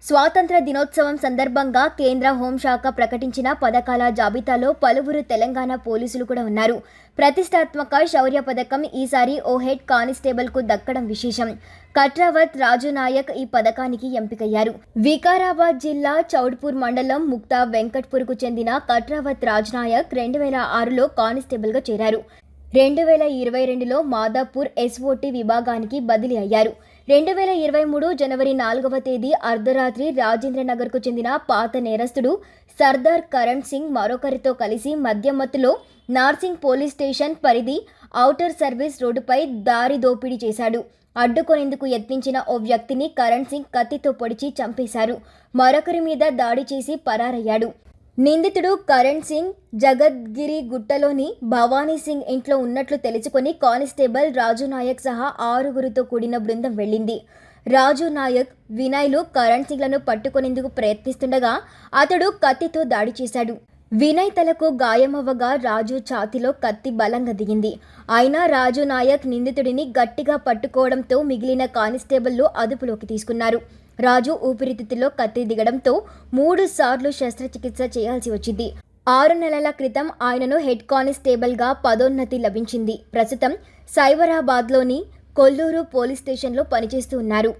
స్వాతంత్ర దినోత్సవం సందర్భంగా కేంద్ర హోంశాఖ ప్రకటించిన పథకాల జాబితాలో పలువురు తెలంగాణ పోలీసులు కూడా ఉన్నారు. ప్రతిష్టాత్మక శౌర్య పథకం ఈసారి ఓ హెడ్ కానిస్టేబుల్కు దక్కడం విశేషం. కట్రావత్ రాజు నాయక్ ఈ పథకానికి ఎంపికయ్యారు. వికారాబాద్ జిల్లా చౌడ్పూర్ మండలం ముక్తా వెంకట్పూర్కు చెందిన కట్రావత్ రాజు నాయక్ 2006లో కానిస్టేబుల్గా చేరారు. 2022లో మాదాపూర్ ఎస్ఓటీ విభాగానికి బదిలీ అయ్యారు. 2023 జనవరి 4వ తేదీ అర్ధరాత్రి రాజేంద్రనగర్కు చెందిన పాత నేరస్తుడు సర్దార్ కరణ్ సింగ్ మరొకరితో కలిసి మద్యమత్తులో నార్సింగ్ పోలీస్ స్టేషన్ పరిధి ఔటర్ సర్వీస్ రోడ్డుపై దారి దోపిడీ చేశాడు. అడ్డుకొనేందుకు యత్నించిన ఓ వ్యక్తిని కరణ్ సింగ్ కత్తితో పొడిచి చంపేశారు. మరొకరి మీద దాడి చేసి పరారయ్యాడు. నిందితుడు కరణ్ సింగ్ జగద్గిరి గుట్టలోని భవానీ సింగ్ ఇంట్లో ఉన్నట్లు తెలుసుకొని కానిస్టేబుల్ రాజు నాయక్ సహా 6గురితో కూడిన బృందం వెళ్ళింది. రాజు నాయక్, వినయ్లు కరణ్ సింగ్లను పట్టుకునేందుకు ప్రయత్నిస్తుండగా అతడు కత్తితో దాడి చేశాడు. వినయ్ తలకు గాయమవ్వగా రాజు ఛాతీలో కత్తి బలంగా దిగింది. అయినా రాజు నాయక్ నిందితుడిని గట్టిగా పట్టుకోవడంతో మిగిలిన కానిస్టేబుల్లు అదుపులోకి తీసుకున్నారు. రాజు ఊపిరితిత్తులో కత్తి దిగడంతో 3 సార్లు శస్త్రచికిత్స చేయాల్సి వచ్చింది. 6 నెలల క్రితం ఆయనను హెడ్ కానిస్టేబుల్గా పదోన్నతి లభించింది. ప్రస్తుతం సైబరాబాద్లోని కొల్లూరు పోలీస్ స్టేషన్లో పనిచేస్తూ ఉన్నారు.